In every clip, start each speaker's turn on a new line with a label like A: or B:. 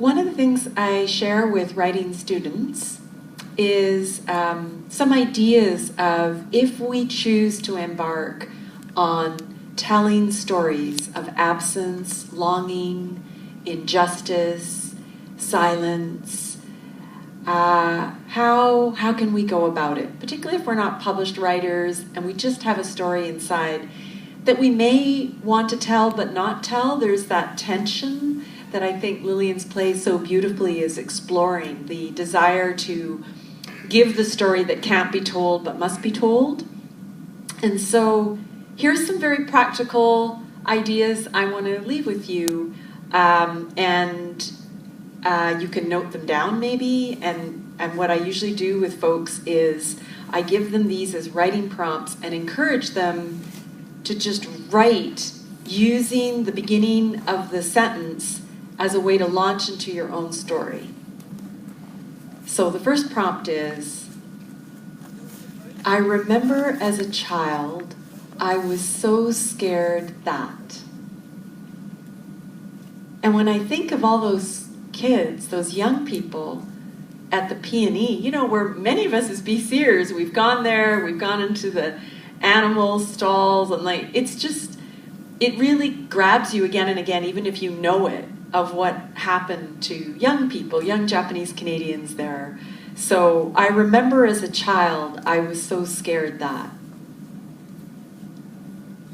A: one of the things I share with writing students is some ideas of if we choose to embark on telling stories of absence, longing, injustice, silence, how can we go about it? Particularly if we're not published writers and we just have a story inside that we may want to tell but not tell. There's that tension that I think Lillian's play so beautifully is exploring, the desire to give the story that can't be told but must be told. And so here's some very practical ideas I want to leave with you, and you can note them down maybe. And what I usually do with folks is I give them these as writing prompts and encourage them to just write using the beginning of the sentence as a way to launch into your own story. So the first prompt is, I remember as a child, I was so scared that. And when I think of all those kids, those young people at the P&E, you know, where many of us as BCers, we've gone there, we've gone into the animal stalls, and like, it's just, it really grabs you again and again, even if you know it, of what happened to young people, young Japanese Canadians there. So I remember as a child, I was so scared that.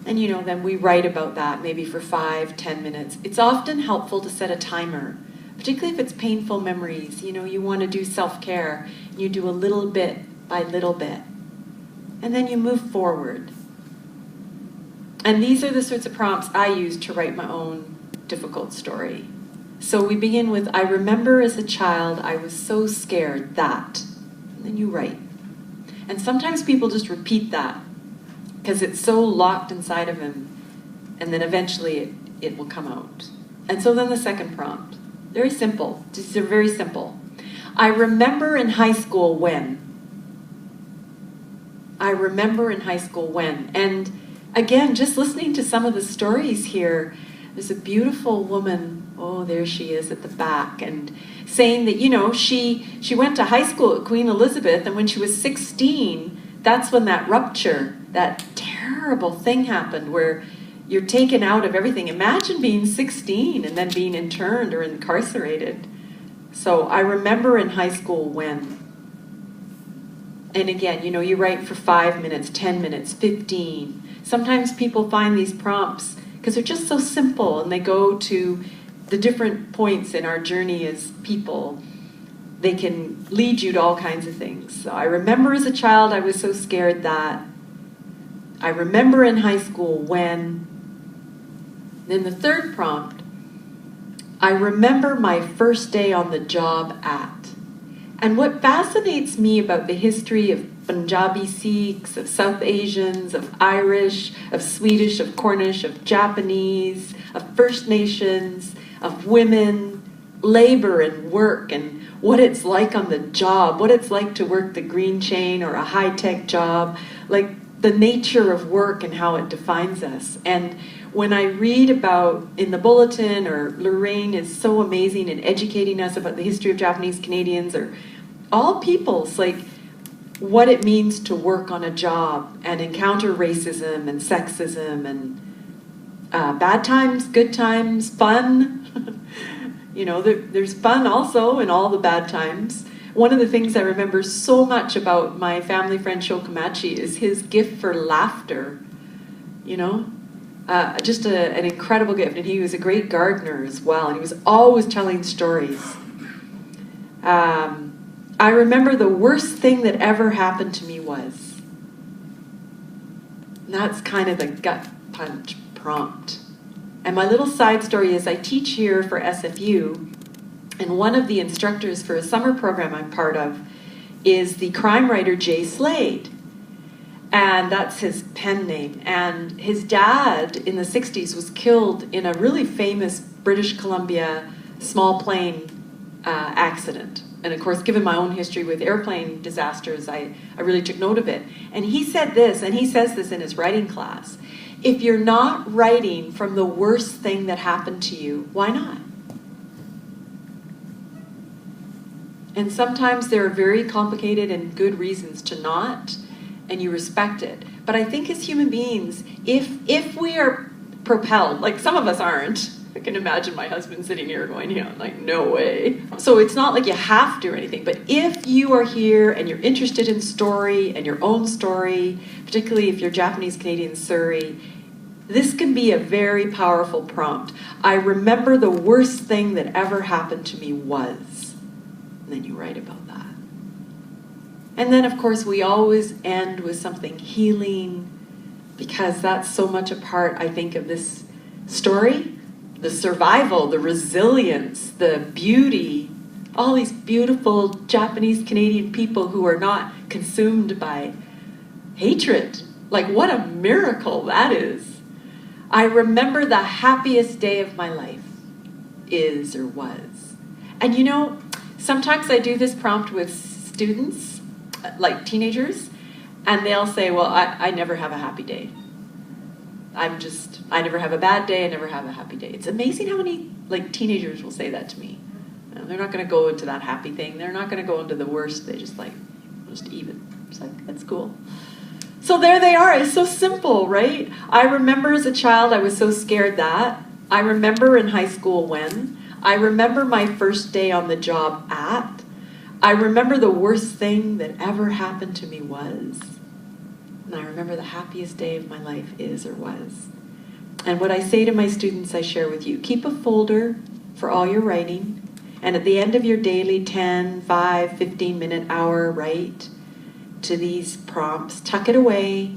A: And you know, then we write about that maybe for 5-10 minutes. It's often helpful to set a timer, particularly if it's painful memories. You know, you want to do self-care. You do a little bit by little bit. And then you move forward. And these are the sorts of prompts I use to write my own difficult story. So we begin with, I remember as a child, I was so scared that. And then you write. And sometimes people just repeat that because it's so locked inside of him. And then eventually it will come out. And so then the second prompt. Very simple. These are very simple. I remember in high school when. I remember in high school when. And again, just listening to some of the stories here, there's a beautiful woman, oh, there she is at the back, and saying that, you know, she went to high school at Queen Elizabeth, and when she was 16, that's when that rupture, that terrible thing happened where you're taken out of everything. Imagine being 16 and then being interned or incarcerated. So I remember in high school when. And again, you know, you write for 5 minutes, 10 minutes, 15. Sometimes people find these prompts because they're just so simple and they go to the different points in our journey as people. They can lead you to all kinds of things. So I remember as a child I was so scared that. I remember in high school when. Then the third prompt, I remember my first day on the job at. And what fascinates me about the history of Punjabi Sikhs, of South Asians, of Irish, of Swedish, of Cornish, of Japanese, of First Nations, of women, labor and work, and what it's like on the job, what it's like to work the green chain or a high-tech job, like the nature of work and how it defines us. And when I read about in the bulletin, or Lorraine is so amazing in educating us about the history of Japanese Canadians, or all peoples, like what it means to work on a job and encounter racism and sexism and bad times, good times, fun. You know, there's fun also in all the bad times. One of the things I remember so much about my family friend Shokomachi is his gift for laughter, you know. Just an incredible gift, and he was a great gardener as well, and he was always telling stories. I remember the worst thing that ever happened to me was, and that's kind of the gut punch prompt. And my little side story is I teach here for SFU, and one of the instructors for a summer program I'm part of is the crime writer Jay Slade. And that's his pen name. And his dad in the 60s was killed in a really famous British Columbia small plane accident. And of course, given my own history with airplane disasters, I really took note of it. And he said this, and he says this in his writing class, if you're not writing from the worst thing that happened to you, why not? And sometimes there are very complicated and good reasons to not, and you respect it. But I think as human beings, if we are propelled, like some of us aren't, I can imagine my husband sitting here going, yeah, like, no way. So it's not like you have to or anything, but if you are here and you're interested in story and your own story, particularly if you're Japanese Canadian Surrey, this can be a very powerful prompt. I remember the worst thing that ever happened to me was, and then you write about that. And then, of course, we always end with something healing, because that's so much a part, I think, of this story. The survival, the resilience, the beauty, all these beautiful Japanese Canadian people who are not consumed by hatred. Like, what a miracle that is. I remember the happiest day of my life is or was. And you know, sometimes I do this prompt with students, like teenagers, and they'll say, well, I never have a happy day. I never have a bad day, I never have a happy day. It's amazing how many teenagers will say that to me. They're not going to go into that happy thing. They're not going to go into the worst. They just even. It's like, that's cool. So there they are. It's so simple, right? I remember as a child I was so scared that. I remember in high school when. I remember my first day on the job at. I remember the worst thing that ever happened to me was. And I remember the happiest day of my life is or was. And what I say to my students, I share with you. Keep a folder for all your writing. And at the end of your daily 10, 5, 15-minute hour write to these prompts, tuck it away.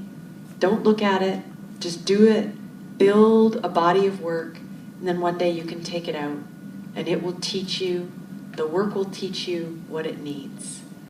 A: Don't look at it. Just do it. Build a body of work. And then one day you can take it out. And it will teach you, the work will teach you what it needs.